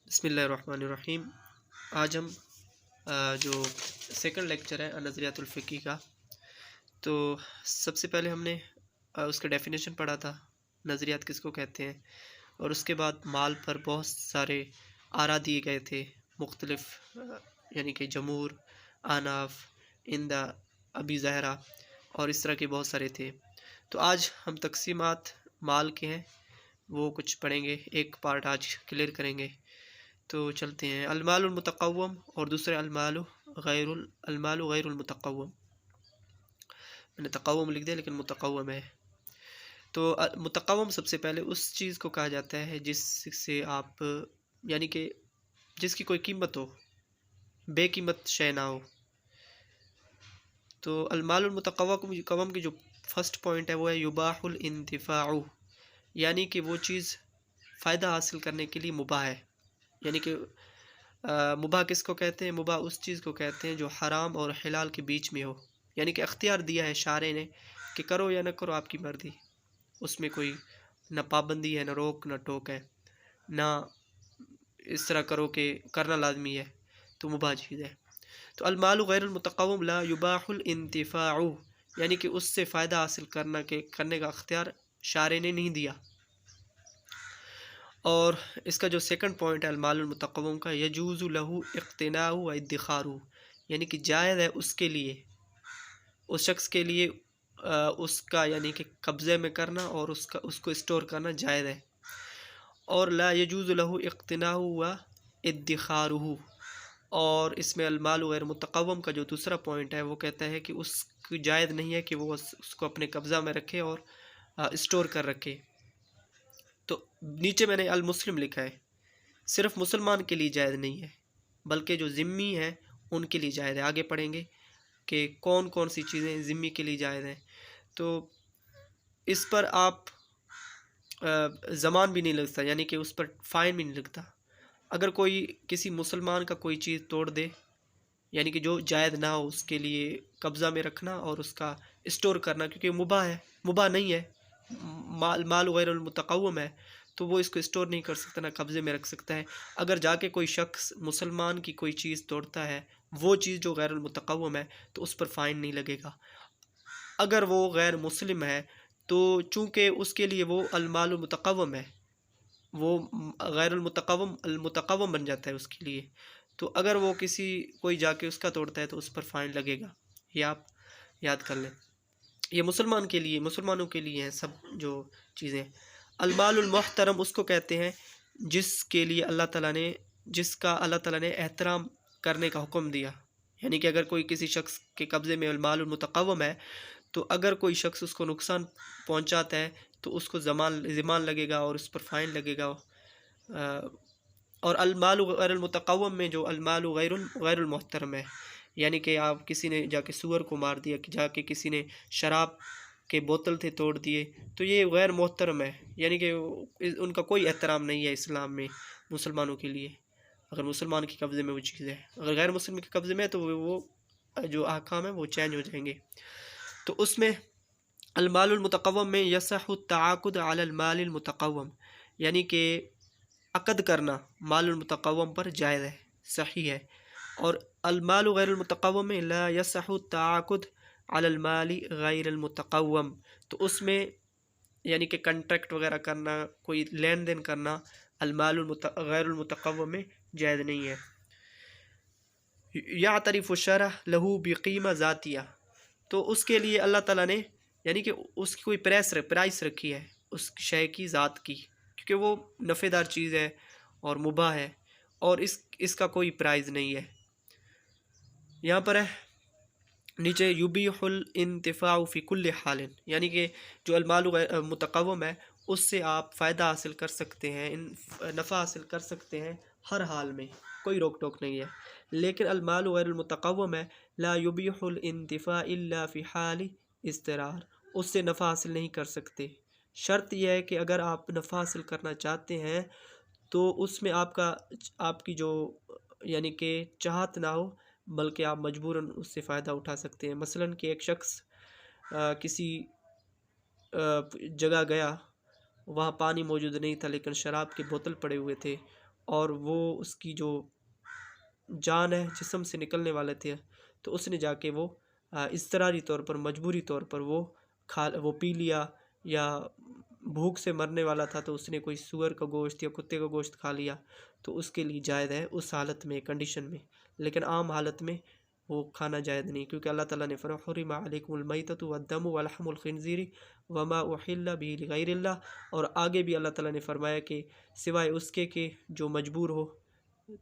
بسم اللہ الرحمن الرحیم۔ آج ہم جو سیکنڈ لیکچر ہے نظریات الفقی کا، تو سب سے پہلے ہم نے اس کا ڈیفینیشن پڑھا تھا، نظریات کس کو کہتے ہیں، اور اس کے بعد مال پر بہت سارے آرا دیے گئے تھے مختلف، یعنی کہ جمہور، آناف، اندا، ابی زہرا اور اس طرح کے بہت سارے تھے۔ تو آج ہم تقسیمات مال کے ہیں وہ کچھ پڑھیں گے، ایک پارٹ آج کلیئر کریں گے۔ تو چلتے ہیں، المال المتقوم اور دوسرے المال غیر المتقوم۔ میں نے تقوم لکھ دیا لیکن متقوم ہے۔ تو متقوم سب سے پہلے اس چیز کو کہا جاتا ہے جس سے آپ، یعنی کہ جس کی کوئی قیمت ہو، بے قیمت شے نہ ہو۔ تو المال المتقوم کی جو فرسٹ پوائنٹ ہے وہ ہے یباح الانتفاع، یعنی کہ وہ چیز فائدہ حاصل کرنے کے لیے مباح ہے۔ یعنی کہ مباح کس کو کہتے ہیں؟ مباح اس چیز کو کہتے ہیں جو حرام اور حلال کے بیچ میں ہو، یعنی کہ اختیار دیا ہے شارع نے کہ کرو یا نہ کرو، آپ کی مرضی، اس میں کوئی نہ پابندی ہے، نہ روک نہ ٹوک ہے، نہ اس طرح کرو کہ کرنا لازمی ہے، تو مباح چیز ہے۔ تو المال غیر المتقوم لا یباح الانتفاع، یعنی کہ اس سے فائدہ حاصل کرنے کا اختیار شارع نے نہیں دیا۔ اور اس کا جو سیکنڈ پوائنٹ ہے المال المتقوم کا، یجوز لہ اقتناء و ادخار، یعنی کہ جائز ہے اس کے لیے، اس شخص کے لیے اس کا یعنی کہ قبضے میں کرنا اور اس کو اسٹور کرنا جائز ہے۔ اور لا یجوز لہ اقتناء و ادخار، اور اس میں المال غیر متقوم کا جو دوسرا پوائنٹ ہے وہ کہتا ہے کہ اس کی جائز نہیں ہے کہ وہ اس کو اپنے قبضہ میں رکھے اور اسٹور کر رکھے۔ تو نیچے میں نے المسلم لکھا ہے، صرف مسلمان کے لیے جائز نہیں ہے بلکہ جو ذمی ہیں ان کے لیے جائز ہے۔ آگے پڑھیں گے کہ کون کون سی چیزیں ذمی کے لیے جائز ہیں۔ تو اس پر آپ زمان بھی نہیں لگتا، یعنی کہ اس پر فائن بھی نہیں لگتا۔ اگر کوئی کسی مسلمان کا کوئی چیز توڑ دے، یعنی کہ جو جائز نہ ہو، اس کے لیے قبضہ میں رکھنا اور اس کا اسٹور کرنا، کیونکہ مباح ہے، مباح نہیں ہے، مال غیر المتقوم ہے، تو وہ اس کو اسٹور نہیں کر سکتا، نہ قبضے میں رکھ سکتا ہے۔ اگر جا کے کوئی شخص مسلمان کی کوئی چیز توڑتا ہے، وہ چیز جو غیر المتقوم ہے، تو اس پر فائن نہیں لگے گا۔ اگر وہ غیر مسلم ہے تو چونکہ اس کے لیے وہ المال المتقوم ہے، وہ غیر المتقوم بن جاتا ہے اس کے لیے، تو اگر وہ کوئی جا کے اس کا توڑتا ہے تو اس پر فائن لگے گا۔ یہ آپ یاد کر لیں، یہ مسلمانوں کے لیے ہیں سب جو چیزیں۔ المال المحترم اس کو کہتے ہیں جس کا اللہ تعالیٰ نے احترام کرنے کا حکم دیا، یعنی کہ اگر کوئی کسی شخص کے قبضے میں المال المتقوم ہے تو اگر کوئی شخص اس کو نقصان پہنچاتا ہے تو اس کو ضمان لگے گا اور اس پر فائن لگے گا۔ اور المال غیر المتقوم میں جو المال غیر المحترم ہے، یعنی کہ آپ کسی نے جا کے سور کو مار دیا، جا کے کسی نے شراب کے بوتل تھے توڑ دیے، تو یہ غیر محترم ہے، یعنی کہ ان کا کوئی احترام نہیں ہے اسلام میں مسلمانوں کے لیے، اگر مسلمان کے قبضے میں وہ چیز ہے۔ اگر غیر مسلم کے قبضے میں ہے تو وہ جو احکام ہیں وہ چینج ہو جائیں گے۔ تو اس میں المال المتقوم میں یصح التعاقد علی المال المتقوم، یعنی کہ عقد کرنا مال المتقوم پر جائز ہے، صحیح ہے۔ اور المال غیر المتقوم میں لا یصح التعاقد علی المال غیر المتقوم، تو اس میں یعنی کہ کنٹریکٹ وغیرہ کرنا، کوئی لین دین کرنا المال غیر المتقوم میں جائز نہیں ہے۔ یعترف الشرع لہ بقیمہ ذاتیہ، تو اس کے لیے اللہ تعالیٰ نے یعنی کہ اس کی کوئی پرائس رکھی ہے اس شے کی ذات کی، کیونکہ وہ نفع دار چیز ہے اور مباح ہے، اور اس کا کوئی پرائز نہیں ہے۔ یہاں پر ہے نیچے یبیح الانتفاع فی کل حال، یعنی کہ جو المال متقوم ہے اس سے آپ فائدہ حاصل کر سکتے ہیں، نفع حاصل کر سکتے ہیں ہر حال میں، کوئی روک ٹوک نہیں ہے۔ لیکن المال غیر المتقوم ہے لا یبیح الانتفاع الا فی حال اضطرار، اس سے نفع حاصل نہیں کر سکتے۔ شرط یہ ہے کہ اگر آپ نفع حاصل کرنا چاہتے ہیں تو اس میں آپ کی جو یعنی کہ چاہت نہ ہو، بلکہ آپ مجبوراً اس سے فائدہ اٹھا سکتے ہیں۔ مثلاً کہ ایک شخص کسی جگہ گیا، وہاں پانی موجود نہیں تھا لیکن شراب کے بوتل پڑے ہوئے تھے، اور وہ اس کی جو جان ہے جسم سے نکلنے والے تھے، تو اس نے جا کے وہ اضطراری طور پر، مجبوری طور پر وہ پی لیا، یا بھوک سے مرنے والا تھا تو اس نے کوئی سور کا گوشت یا کتے کا گوشت کھا لیا، تو اس کے لیے جائز ہے اس حالت میں، کنڈیشن میں، لیکن عام حالت میں وہ کھانا جائز نہیں، کیونکہ اللہ تعالیٰ نے فرمایا حرم علیکم المیتۃ والدم ولحم الخنزیر وما احل به لغیر اللہ، اور آگے بھی اللہ تعالیٰ نے فرمایا کہ سوائے اس کے کہ جو مجبور ہو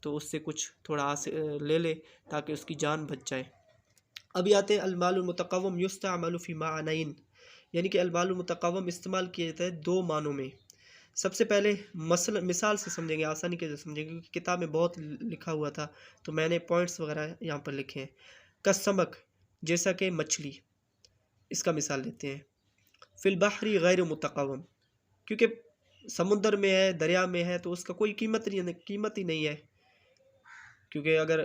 تو اس سے کچھ تھوڑا لے لے تاکہ اس کی جان بچ جائے۔ ابھی آتے ہیں المال المتقوم یستعمل فی معنین، یعنی کہ المال المتقوم استعمال کیا جاتا ہے دو معنوں میں۔ سب سے پہلے مثال سے سمجھیں گے، آسانی کے سے سمجھیں گے، کیونکہ کتاب میں بہت لکھا ہوا تھا تو میں نے پوائنٹس وغیرہ یہاں پر لکھے ہیں۔ کسمک، جیسا کہ مچھلی، اس کا مثال لیتے ہیں۔ فی البحر غیر متقوم، کیونکہ سمندر میں ہے، دریا میں ہے، تو اس کا کوئی قیمت ہی نہیں ہے، کیونکہ اگر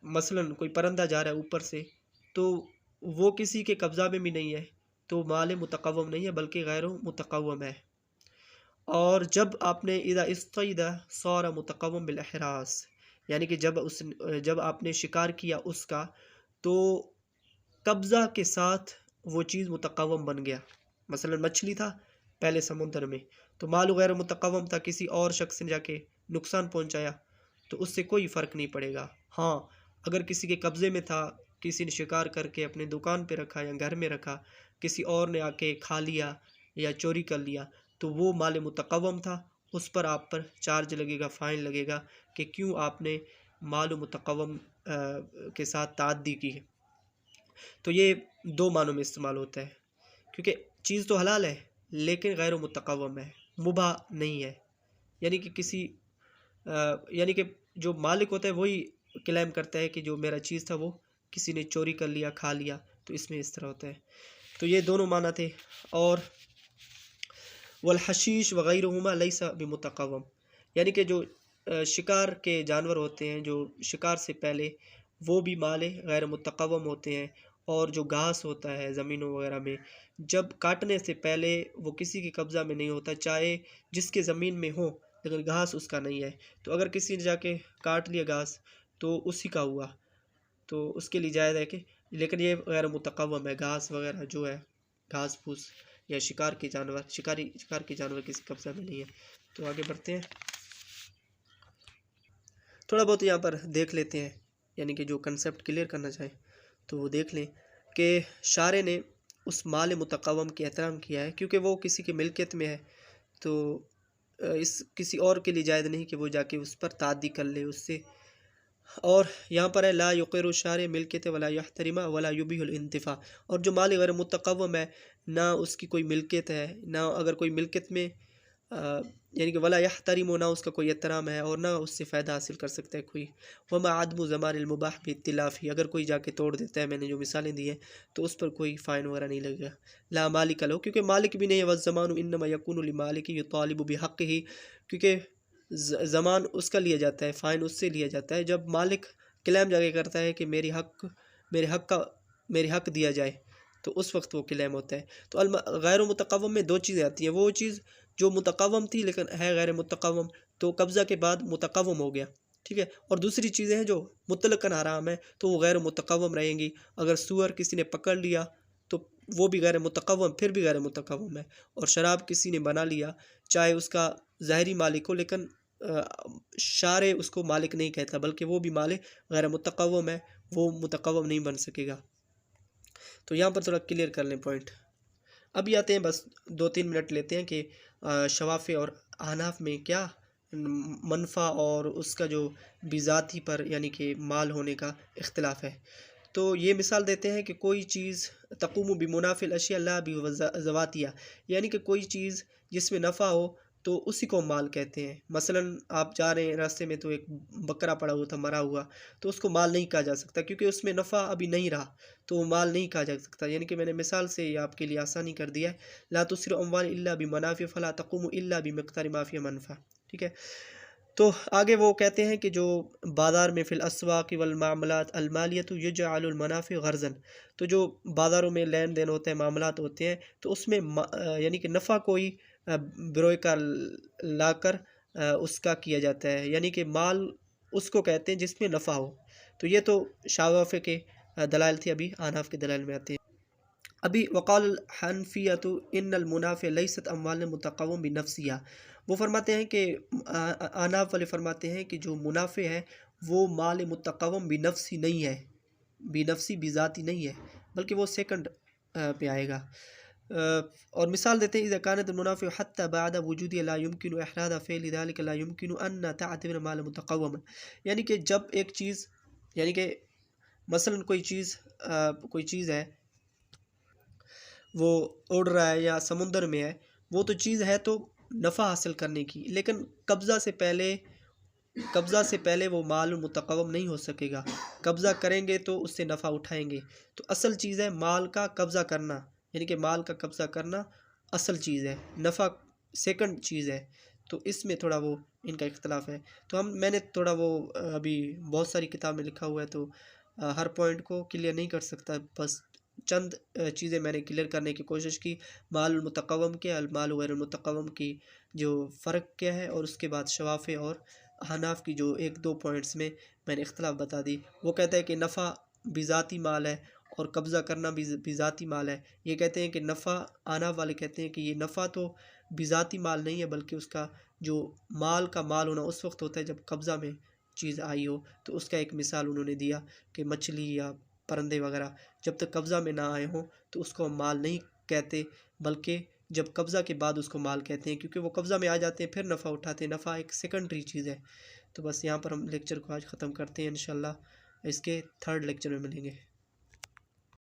مثلا کوئی پرندہ جا رہا ہے اوپر سے تو وہ کسی کے قبضہ میں بھی نہیں ہے، تو مال متقوم نہیں ہے بلکہ غیر متقوم ہے۔ اور جب آپ نے اذا اصطید صار متقوم بالاحراس، یعنی کہ جب آپ نے شکار کیا اس کا، تو قبضہ کے ساتھ وہ چیز متقوم بن گیا۔ مثلا مچھلی تھا پہلے سمندر میں، تو مال غیر متقوم تھا، کسی اور شخص نے جا کے نقصان پہنچایا تو اس سے کوئی فرق نہیں پڑے گا۔ ہاں اگر کسی کے قبضے میں تھا، کسی نے شکار کر کے اپنے دکان پہ رکھا یا گھر میں رکھا، کسی اور نے آ کے کھا لیا یا چوری کر لیا، تو وہ مال متقوم تھا، اس پر آپ پر چارج لگے گا، فائن لگے گا کہ کیوں آپ نے مال متقوم کے ساتھ تعدی کی ہے۔ تو یہ دو معنوں میں استعمال ہوتا ہے، کیونکہ چیز تو حلال ہے لیکن غیر متقوم ہے، مباح نہیں ہے، یعنی کہ یعنی کہ جو مالک ہوتا ہے وہی کلیم کرتا ہے کہ جو میرا چیز تھا وہ کسی نے چوری کر لیا، کھا لیا، تو اس میں اس طرح ہوتا ہے۔ تو یہ دونوں معنی تھے۔ اور والحشیش وغیرہما لیس بمتقوم، یعنی کہ جو شکار کے جانور ہوتے ہیں جو شکار سے پہلے، وہ بھی مال غیر متقوم ہوتے ہیں۔ اور جو گھاس ہوتا ہے زمینوں وغیرہ میں، جب کاٹنے سے پہلے وہ کسی کے قبضہ میں نہیں ہوتا، چاہے جس کے زمین میں ہو لیکن گھاس اس کا نہیں ہے، تو اگر کسی نے جا کے کاٹ لیا گھاس تو اسی کا ہوا، تو اس کے لیے جائز ہے کہ، لیکن یہ غیر متقوم ہے، گھاس وغیرہ جو ہے، گھاس پھوس یا شکار کے جانور کسی قبضہ میں نہیں ہے۔ تو آگے بڑھتے ہیں، تھوڑا بہت یہاں پر دیکھ لیتے ہیں، یعنی کہ جو کنسیپٹ کلیئر کرنا چاہیں تو وہ دیکھ لیں کہ شارع نے اس مال متقوم کے احترام کیا ہے، کیونکہ وہ کسی کی ملکیت میں ہے، تو کسی اور کے لیے جائز نہیں کہ وہ جا کے اس پر تعدی کر لے اس سے۔ اور یہاں پر ہے لا یقر الشارع ملکیت ولا یحترم ولا یبیح الانتفاع، اور جو مال غیر متقوم ہے نہ اس کی کوئی ملکیت ہے، نہ اگر کوئی ملکیت میں یعنی کہ ولا یحترم، نہ اس کا کوئی احترام ہے اور نہ اس سے فائدہ حاصل کر سکتا ہے کوئی۔ وما عدم زمان المباح باختلافی، اگر کوئی جا کے توڑ دیتا ہے، میں نے جو مثالیں دی ہیں، تو اس پر کوئی فائن وغیرہ نہیں لگے گا۔ لا مالک لو، کیونکہ مالک بھی نہیں ہے، والزمان انما یکون لمالک یطالب بحقہ، کیونکہ زمان اس کا لیا جاتا ہے، فائن اس سے لیا جاتا ہے جب مالک کلیم جا کے کرتا ہے کہ میرے حق دیا جائے، تو اس وقت وہ کلیم ہوتا ہے۔ تو غیر متقوم میں دو چیزیں آتی ہیں، وہ چیز جو متقوم تھی لیکن ہے غیر متقوم، تو قبضہ کے بعد متقوم ہو گیا، ٹھیک ہے، اور دوسری چیزیں ہیں جو مطلقاً حرام ہے تو وہ غیر متقوم رہیں گی۔ اگر سور کسی نے پکڑ لیا تو وہ بھی غیر متقوم، پھر بھی غیر متقوم ہے، اور شراب کسی نے بنا لیا، چاہے اس کا ظاہری مالک ہو، لیکن شارع اس کو مالک نہیں کہتا بلکہ وہ بھی مالک غیر متقوم ہے، وہ متقوم نہیں بن سکے گا۔ تو یہاں پر تھوڑا کلیئر کر لیں پوائنٹ۔ ابھی آتے ہیں، بس 2-3 منٹ لیتے ہیں کہ شوافع اور احناف میں کیا منفع اور اس کا جو بذاتی پر یعنی کہ مال ہونے کا اختلاف ہے۔ تو یہ مثال دیتے ہیں کہ کوئی چیز تقوم بمنافع الاشیاء لا بذواتیہ، یعنی کہ کوئی چیز جس میں نفع ہو تو اسی کو مال کہتے ہیں۔ مثلا آپ جا رہے ہیں راستے میں تو ایک بکرا پڑا ہوا تھا مرا ہوا، تو اس کو مال نہیں کہا جا سکتا کیونکہ اس میں نفع ابھی نہیں رہا، تو وہ مال نہیں کہا جا سکتا، یعنی کہ میں نے مثال سے یہ آپ کے لیے آسانی کر دیا ہے۔ لا تسر اموال الا بمنافع فلا تقوم الا بمقدار ما فی منفع، ٹھیک ہے۔ تو آگے وہ کہتے ہیں کہ جو بازار میں فی الاسواق والمعاملات المالیۃ یجعل المنافع غرضا، تو جو بازاروں میں لین دین ہوتے ہیں، معاملات ہوتے ہیں، تو اس میں یعنی کہ نفع کوئی بروئے کا لا کر اس کا کیا جاتا ہے، یعنی کہ مال اس کو کہتے ہیں جس میں نفع ہو۔ تو یہ تو شافعی کے دلائل تھے، ابھی احناف کے دلائل میں آتے ہیں۔ ابھی وقال الحنفیۃ ان المنافع لیست اموال متقوم بنفسها، وہ فرماتے ہیں کہ احناف والے فرماتے ہیں کہ جو منافع ہے وہ مال متقوم بنفسی نہیں ہے، بنفسی بذاتی نہیں ہے، بلکہ وہ سیکنڈ پہ آئے گا۔ اور مثال دیتے ہیں اذا كانت المنافع حتى بعد وجود لا يمكن احراز فعل ذلك لا يمكن ان تعتبر مال متقوما، یعنی کہ جب ایک چیز، یعنی کہ مثلا کوئی چیز ہے وہ اڑ رہا ہے یا سمندر میں ہے، وہ تو چیز ہے تو نفع حاصل کرنے کی، لیکن قبضہ سے پہلے وہ مال متقوم نہیں ہو سکے گا۔ قبضہ کریں گے تو اس سے نفع اٹھائیں گے، تو اصل چیز ہے مال کا قبضہ کرنا، یعنی کہ مال کا قبضہ کرنا اصل چیز ہے، نفع سیکنڈ چیز ہے۔ تو اس میں تھوڑا وہ ان کا اختلاف ہے۔ تو میں نے تھوڑا وہ ابھی بہت ساری کتاب میں لکھا ہوا ہے تو ہر پوائنٹ کو کلیئر نہیں کر سکتا، بس چند چیزیں میں نے کلیئر کرنے کی کوشش کی۔ مال المتقوم کے، المال غیر المتقوم کی جو فرق کیا ہے، اور اس کے بعد شوافع اور احناف کی جو ایک دو پوائنٹس میں نے اختلاف بتا دی۔ وہ کہتا ہے کہ نفع بذاتی مال ہے اور قبضہ کرنا بھی بذاتی مال ہے۔ یہ کہتے ہیں کہ نفع، احناف والے کہتے ہیں کہ یہ نفع تو بذاتی مال نہیں ہے، بلکہ اس کا جو مال کا مال ہونا اس وقت ہوتا ہے جب قبضہ میں چیز آئی ہو۔ تو اس کا ایک مثال انہوں نے دیا کہ مچھلی یا پرندے وغیرہ جب تک قبضہ میں نہ آئے ہوں تو اس کو ہم مال نہیں کہتے، بلکہ جب قبضہ کے بعد اس کو مال کہتے ہیں، کیونکہ وہ قبضہ میں آ جاتے ہیں پھر نفع اٹھاتے ہیں۔ نفع ایک سیکنڈری چیز ہے۔ تو بس یہاں پر ہم لیکچر کو آج ختم کرتے ہیں، انشاءاللہ اس کے تھرڈ لیکچر میں ملیں گے۔